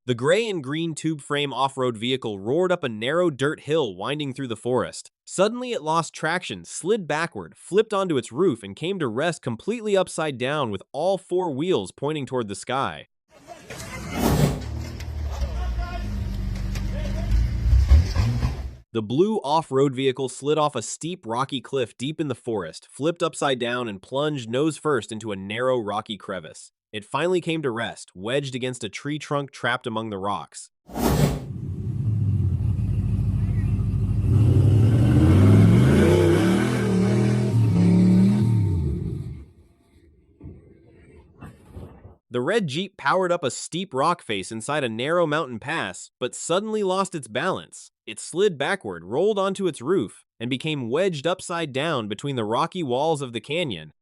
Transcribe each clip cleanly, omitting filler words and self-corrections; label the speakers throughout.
Speaker 1: The gray and green tube frame off-road vehicle roared up a narrow dirt hill winding through the forest. Suddenly it lost traction, slid backward, flipped onto its roof, and came to rest completely upside down with all four wheels pointing toward the sky. The blue off-road vehicle slid off a steep rocky cliff deep in the forest, flipped upside down, and plunged nose first into a narrow rocky crevice. It finally came to rest, wedged against a tree trunk trapped among the rocks. The red Jeep powered up a steep rock face inside a narrow mountain pass, but suddenly lost its balance. It slid backward, rolled onto its roof, and became wedged upside down between the rocky walls of the canyon.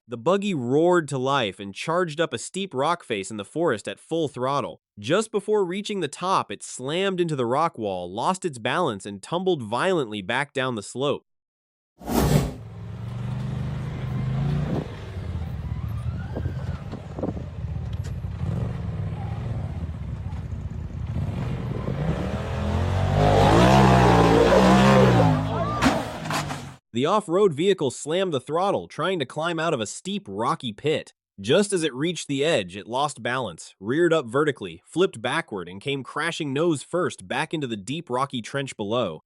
Speaker 1: The buggy roared to life and charged up a steep rock face in the forest at full throttle. Just before reaching the top, it slammed into the rock wall, lost its balance, and tumbled violently back down the slope. The off-road vehicle slammed the throttle, trying to climb out of a steep, rocky pit. Just as it reached the edge, it lost balance, reared up vertically, flipped backward, and came crashing nose first back into the deep, rocky trench below.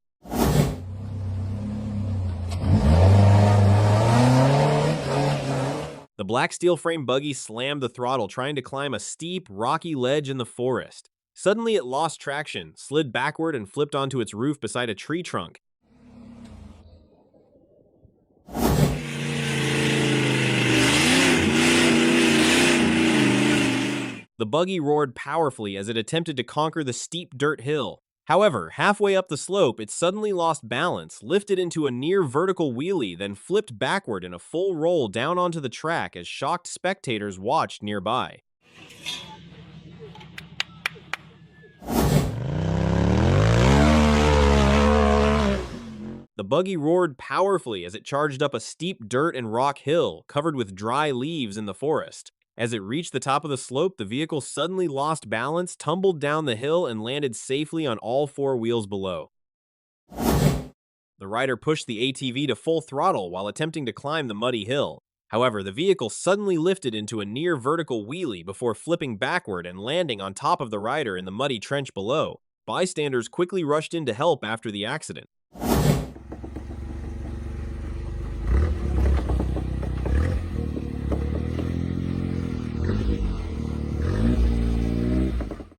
Speaker 1: The black steel frame buggy slammed the throttle, trying to climb a steep, rocky ledge in the forest. Suddenly, it lost traction, slid backward, and flipped onto its roof beside a tree trunk. The buggy roared powerfully as it attempted to conquer the steep dirt hill. However, halfway up the slope, it suddenly lost balance, lifted into a near-vertical wheelie, then flipped backward in a full roll down onto the track as shocked spectators watched nearby. The buggy roared powerfully as it charged up a steep dirt and rock hill covered with dry leaves in the forest. As it reached the top of the slope, the vehicle suddenly lost balance, tumbled down the hill, and landed safely on all four wheels below. The rider pushed the ATV to full throttle while attempting to climb the muddy hill. However, the vehicle suddenly lifted into a near-vertical wheelie before flipping backward and landing on top of the rider in the muddy trench below. Bystanders quickly rushed in to help after the accident.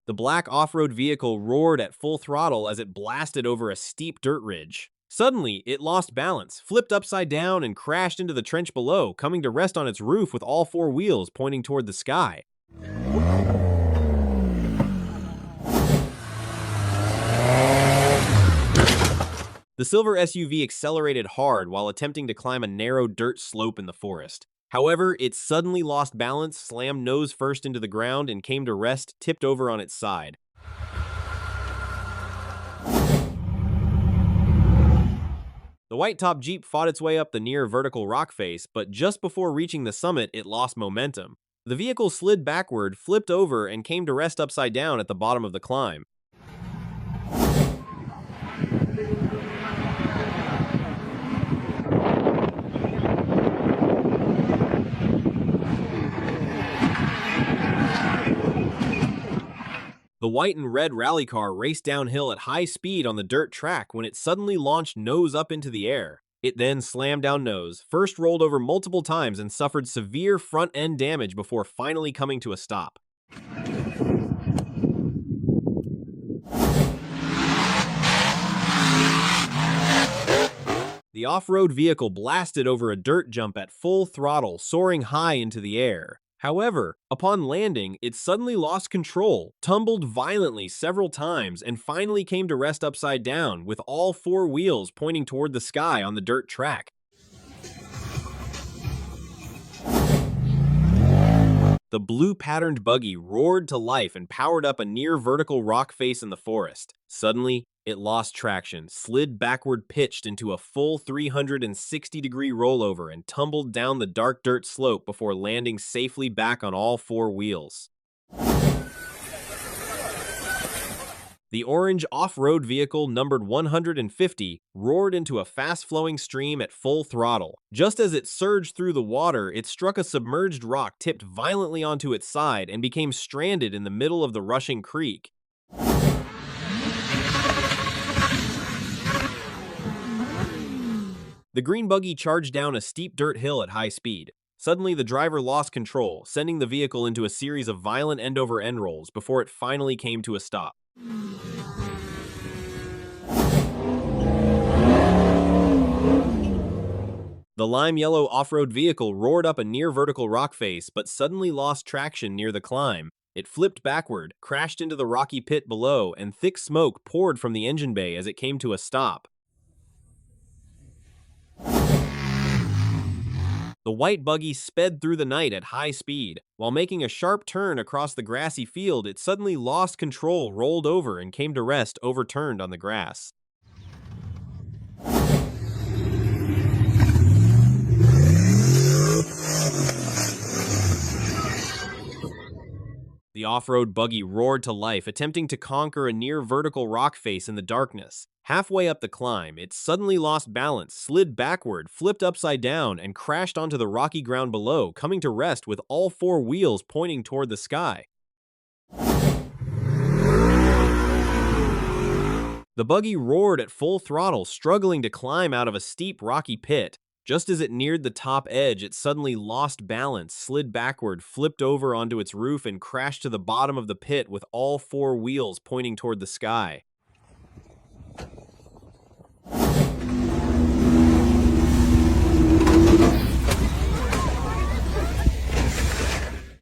Speaker 1: The black off-road vehicle roared at full throttle as it blasted over a steep dirt ridge. Suddenly, it lost balance, flipped upside down, and crashed into the trench below, coming to rest on its roof with all four wheels pointing toward the sky. The silver SUV accelerated hard while attempting to climb a narrow dirt slope in the forest. However, it suddenly lost balance, slammed nose first into the ground, and came to rest tipped over on its side. The white-top Jeep fought its way up the near vertical rock face, but just before reaching the summit, it lost momentum. The vehicle slid backward, flipped over, and came to rest upside down at the bottom of the climb. The white and red rally car raced downhill at high speed on the dirt track when it suddenly launched nose up into the air. It then slammed down nose, first rolled over multiple times and suffered severe front-end damage before finally coming to a stop. The off-road vehicle blasted over a dirt jump at full throttle, soaring high into the air. However, upon landing, it suddenly lost control, tumbled violently several times, and finally came to rest upside down, with all four wheels pointing toward the sky on the dirt track. The blue-patterned buggy roared to life and powered up a near-vertical rock face in the forest. Suddenly, it lost traction, slid backward, pitched into a full 360-degree rollover, and tumbled down the dark dirt slope before landing safely back on all four wheels. The orange off-road vehicle numbered 150 roared into a fast-flowing stream at full throttle. Just as it surged through the water, it struck a submerged rock, tipped violently onto its side, and became stranded in the middle of the rushing creek. The green buggy charged down a steep dirt hill at high speed. Suddenly, the driver lost control, sending the vehicle into a series of violent end-over-end rolls before it finally came to a stop. The lime-yellow off-road vehicle roared up a near-vertical rock face, but suddenly lost traction near the climb. It flipped backward, crashed into the rocky pit below, and thick smoke poured from the engine bay as it came to a stop. The white buggy sped through the night at high speed. While making a sharp turn across the grassy field, it suddenly lost control, rolled over, and came to rest overturned on the grass. The off-road buggy roared to life, attempting to conquer a near-vertical rock face in the darkness. Halfway up the climb, it suddenly lost balance, slid backward, flipped upside down, and crashed onto the rocky ground below, coming to rest with all four wheels pointing toward the sky. The buggy roared at full throttle, struggling to climb out of a steep, rocky pit. Just as it neared the top edge, it suddenly lost balance, slid backward, flipped over onto its roof, and crashed to the bottom of the pit with all four wheels pointing toward the sky.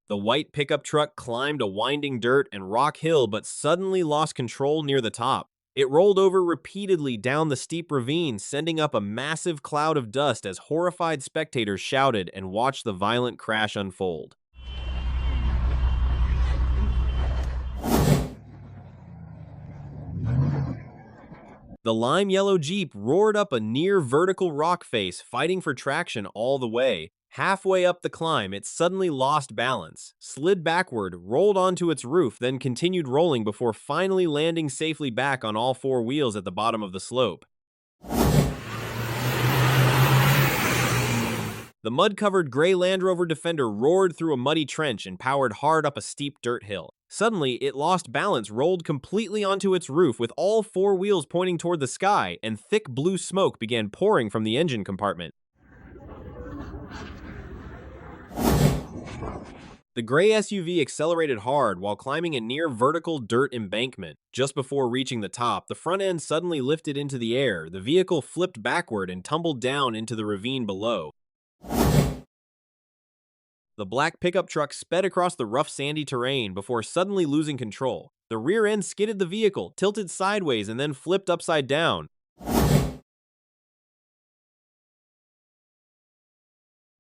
Speaker 1: The white pickup truck climbed a winding dirt and rock hill, but suddenly lost control near the top. It rolled over repeatedly down the steep ravine, sending up a massive cloud of dust as horrified spectators shouted and watched the violent crash unfold. The lime-yellow Jeep roared up a near-vertical rock face, fighting for traction all the way. Halfway up the climb, it suddenly lost balance, slid backward, rolled onto its roof, then continued rolling before finally landing safely back on all four wheels at the bottom of the slope. The mud-covered gray Land Rover Defender roared through a muddy trench and powered hard up a steep dirt hill. Suddenly, it lost balance, rolled completely onto its roof with all four wheels pointing toward the sky, and thick blue smoke began pouring from the engine compartment. The gray SUV accelerated hard while climbing a near-vertical dirt embankment. Just before reaching the top, the front end suddenly lifted into the air, the vehicle flipped backward and tumbled down into the ravine below. The black pickup truck sped across the rough sandy terrain before suddenly losing control. The rear end skidded the vehicle, tilted sideways, and then flipped upside down.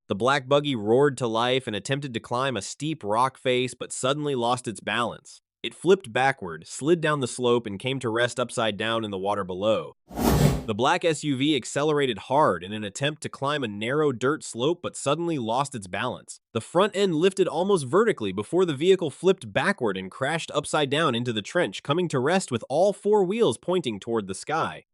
Speaker 1: The black buggy roared to life and attempted to climb a steep rock face, but suddenly lost its balance. It flipped backward, slid down the slope, and came to rest upside down in the water below. The black SUV accelerated hard in an attempt to climb a narrow dirt slope, but suddenly lost its balance. The front end lifted almost vertically before the vehicle flipped backward and crashed upside down into the trench, coming to rest with all four wheels pointing toward the sky.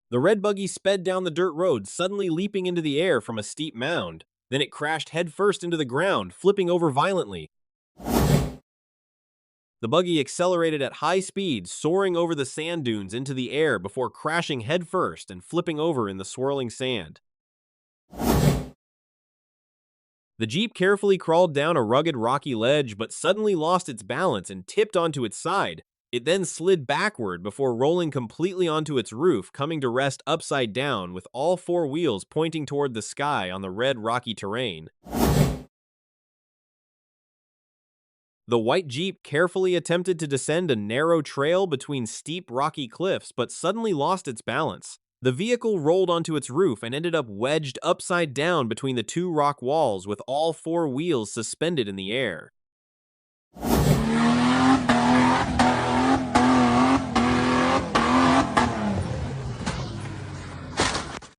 Speaker 1: The red buggy sped down the dirt road, suddenly leaping into the air from a steep mound. Then it crashed headfirst into the ground, flipping over violently. The buggy accelerated at high speed, soaring over the sand dunes into the air before crashing headfirst and flipping over in the swirling sand. The Jeep carefully crawled down a rugged rocky ledge, but suddenly lost its balance and tipped onto its side. It then slid backward before rolling completely onto its roof, coming to rest upside down with all four wheels pointing toward the sky on the red rocky terrain. The white Jeep carefully attempted to descend a narrow trail between steep rocky cliffs, but suddenly lost its balance. The vehicle rolled onto its roof and ended up wedged upside down between the two rock walls with all four wheels suspended in the air.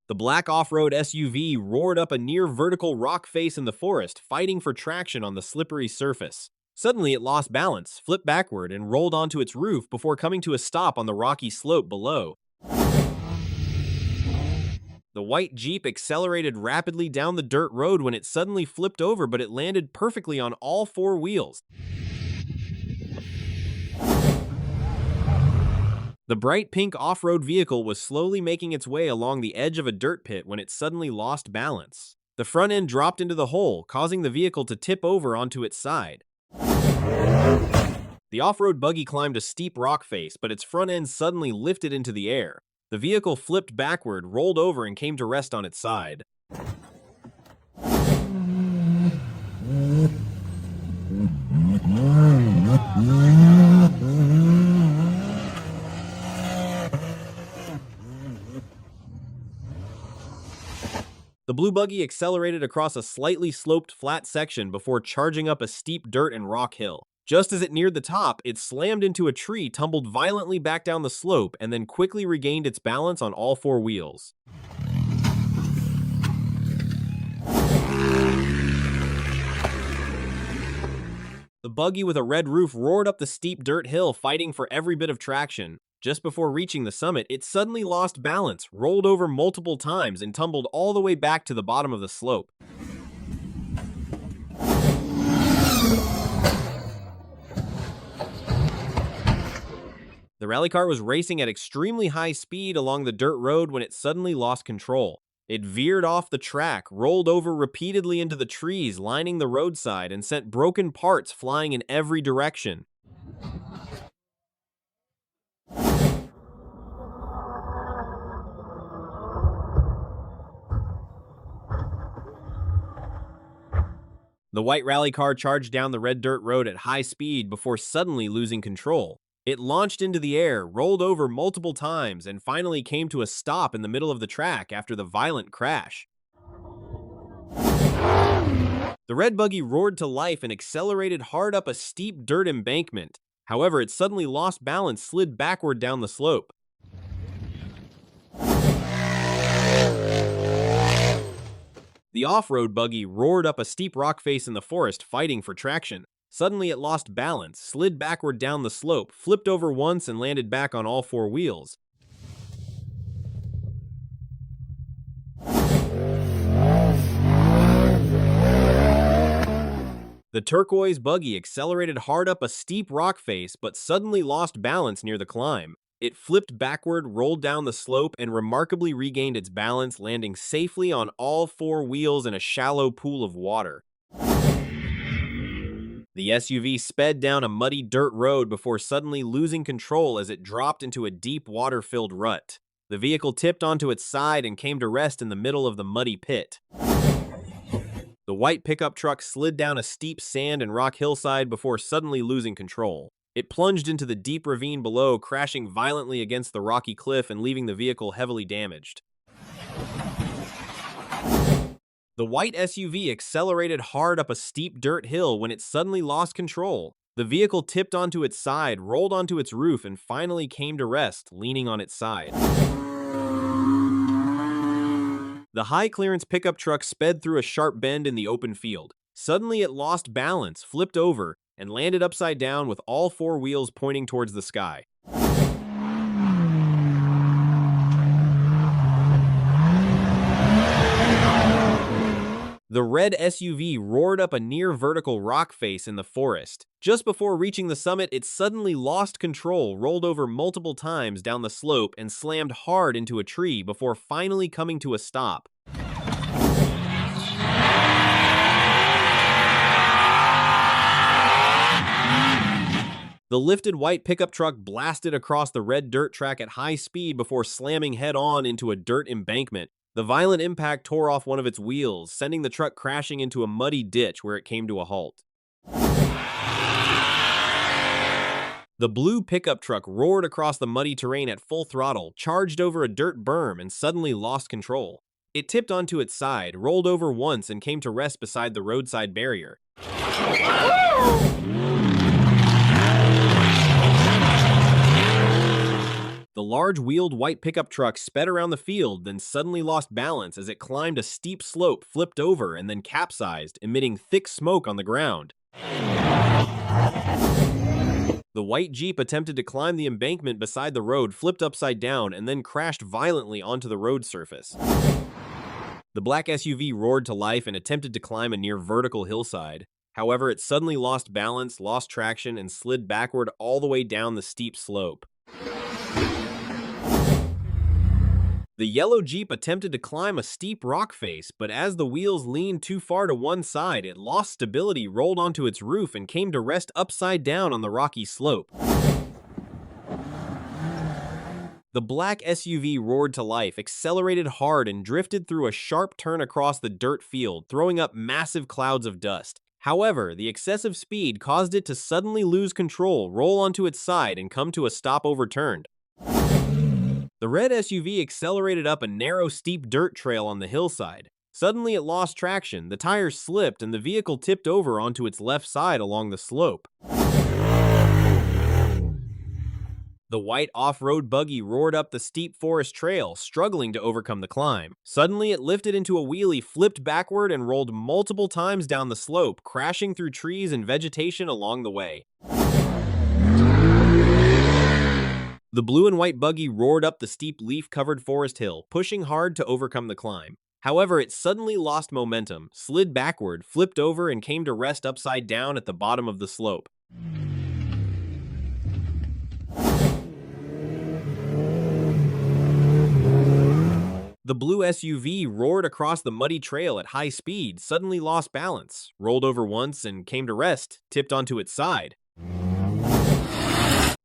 Speaker 1: The black off-road SUV roared up a near-vertical rock face in the forest, fighting for traction on the slippery surface. Suddenly, it lost balance, flipped backward, and rolled onto its roof before coming to a stop on the rocky slope below. The white Jeep accelerated rapidly down the dirt road when it suddenly flipped over, but it landed perfectly on all four wheels. The bright pink off-road vehicle was slowly making its way along the edge of a dirt pit when it suddenly lost balance. The front end dropped into the hole, causing the vehicle to tip over onto its side. The off-road buggy climbed a steep rock face, but its front end suddenly lifted into the air. The vehicle flipped backward, rolled over, and came to rest on its side. The blue buggy accelerated across a slightly sloped flat section before charging up a steep dirt and rock hill. Just as it neared the top, it slammed into a tree, tumbled violently back down the slope, and then quickly regained its balance on all four wheels. The buggy with a red roof roared up the steep dirt hill, fighting for every bit of traction. Just before reaching the summit, it suddenly lost balance, rolled over multiple times, and tumbled all the way back to the bottom of the slope. The rally car was racing at extremely high speed along the dirt road when it suddenly lost control. It veered off the track, rolled over repeatedly into the trees lining the roadside, and sent broken parts flying in every direction. The white rally car charged down the red dirt road at high speed before suddenly losing control. It launched into the air, rolled over multiple times, and finally came to a stop in the middle of the track after the violent crash. The red buggy roared to life and accelerated hard up a steep dirt embankment. However, it suddenly lost balance, slid backward down the slope. The off-road buggy roared up a steep rock face in the forest, fighting for traction. Suddenly, it lost balance, slid backward down the slope, flipped over once, and landed back on all four wheels. The turquoise buggy accelerated hard up a steep rock face, but suddenly lost balance near the climb. It flipped backward, rolled down the slope, and remarkably regained its balance, landing safely on all four wheels in a shallow pool of water. The SUV sped down a muddy dirt road before suddenly losing control as it dropped into a deep water-filled rut. The vehicle tipped onto its side and came to rest in the middle of the muddy pit. The white pickup truck slid down a steep sand and rock hillside before suddenly losing control. It plunged into the deep ravine below, crashing violently against the rocky cliff and leaving the vehicle heavily damaged. The white SUV accelerated hard up a steep dirt hill when it suddenly lost control. The vehicle tipped onto its side, rolled onto its roof, and finally came to rest, leaning on its side. The high-clearance pickup truck sped through a sharp bend in the open field. Suddenly, it lost balance, flipped over, and landed upside down with all four wheels pointing towards the sky. The red SUV roared up a near-vertical rock face in the forest. Just before reaching the summit, it suddenly lost control, rolled over multiple times down the slope, and slammed hard into a tree before finally coming to a stop. The lifted white pickup truck blasted across the red dirt track at high speed before slamming head-on into a dirt embankment. The violent impact tore off one of its wheels, sending the truck crashing into a muddy ditch where it came to a halt. The blue pickup truck roared across the muddy terrain at full throttle, charged over a dirt berm, and suddenly lost control. It tipped onto its side, rolled over once, and came to rest beside the roadside barrier. The large-wheeled white pickup truck sped around the field, then suddenly lost balance as it climbed a steep slope, flipped over, and then capsized, emitting thick smoke on the ground. The white Jeep attempted to climb the embankment beside the road, flipped upside down, and then crashed violently onto the road surface. The black SUV roared to life and attempted to climb a near vertical hillside. However, it suddenly lost balance, lost traction, and slid backward all the way down the steep slope. The yellow Jeep attempted to climb a steep rock face, but as the wheels leaned too far to one side, it lost stability, rolled onto its roof, and came to rest upside down on the rocky slope. The black SUV roared to life, accelerated hard, and drifted through a sharp turn across the dirt field, throwing up massive clouds of dust. However, the excessive speed caused it to suddenly lose control, roll onto its side, and come to a stop overturned. The red SUV accelerated up a narrow, steep dirt trail on the hillside. Suddenly, it lost traction, the tires slipped, and the vehicle tipped over onto its left side along the slope. The white off-road buggy roared up the steep forest trail, struggling to overcome the climb. Suddenly, it lifted into a wheelie, flipped backward, and rolled multiple times down the slope, crashing through trees and vegetation along the way. The blue and white buggy roared up the steep leaf-covered forest hill, pushing hard to overcome the climb. However, it suddenly lost momentum, slid backward, flipped over, and came to rest upside down at the bottom of the slope. The blue SUV roared across the muddy trail at high speed, suddenly lost balance, rolled over once, and came to rest, tipped onto its side.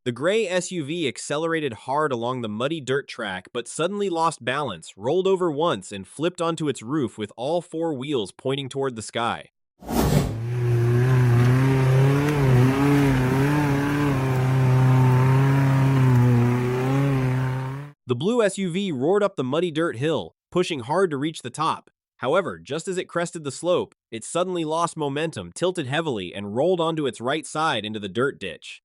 Speaker 1: The gray SUV accelerated hard along the muddy dirt track, but suddenly lost balance, rolled over once, and flipped onto its roof with all four wheels pointing toward the sky. The blue SUV roared up the muddy dirt hill, pushing hard to reach the top. However, just as it crested the slope, it suddenly lost momentum, tilted heavily, and rolled onto its right side into the dirt ditch.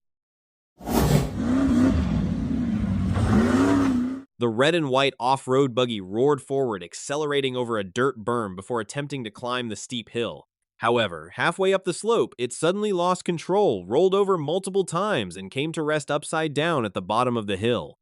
Speaker 1: The red and white off-road buggy roared forward, accelerating over a dirt berm before attempting to climb the steep hill. However, halfway up the slope, it suddenly lost control, rolled over multiple times, and came to rest upside down at the bottom of the hill.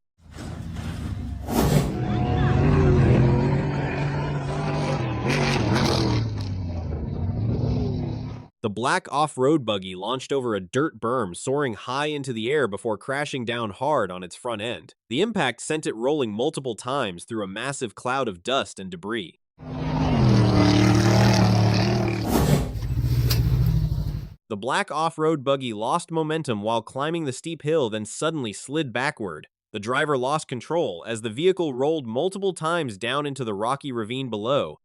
Speaker 1: The black off-road buggy launched over a dirt berm, soaring high into the air before crashing down hard on its front end. The impact sent it rolling multiple times through a massive cloud of dust and debris. The black off-road buggy lost momentum while climbing the steep hill, then suddenly slid backward. The driver lost control as the vehicle rolled multiple times down into the rocky ravine below.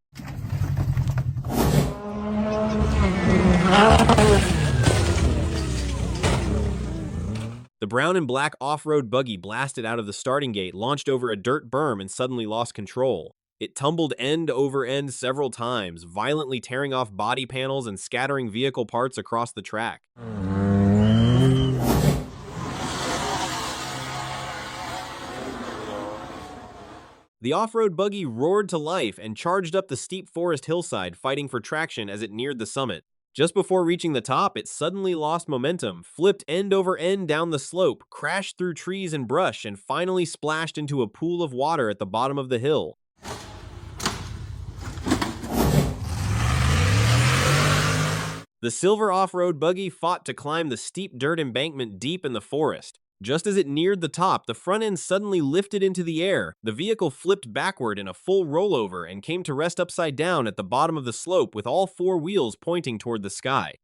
Speaker 1: The brown and black off-road buggy blasted out of the starting gate, launched over a dirt berm, and suddenly lost control. It tumbled end over end several times, violently tearing off body panels and scattering vehicle parts across the track. The off-road buggy roared to life and charged up the steep forest hillside, fighting for traction as it neared the summit. Just before reaching the top, it suddenly lost momentum, flipped end over end down the slope, crashed through trees and brush, and finally splashed into a pool of water at the bottom of the hill. The silver off-road buggy fought to climb the steep dirt embankment deep in the forest. Just as it neared the top, the front end suddenly lifted into the air. The vehicle flipped backward in a full rollover and came to rest upside down at the bottom of the slope with all four wheels pointing toward the sky.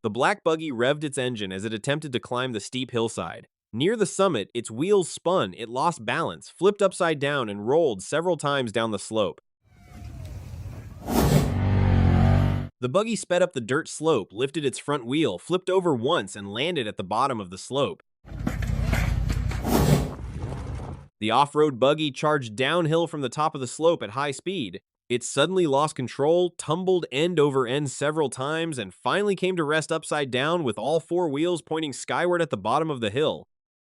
Speaker 1: The black buggy revved its engine as it attempted to climb the steep hillside. Near the summit, its wheels spun, it lost balance, flipped upside down, and rolled several times down the slope. The buggy sped up the dirt slope, lifted its front wheel, flipped over once, and landed at the bottom of the slope. The off-road buggy charged downhill from the top of the slope at high speed. It suddenly lost control, tumbled end over end several times, and finally came to rest upside down with all four wheels pointing skyward at the bottom of the hill.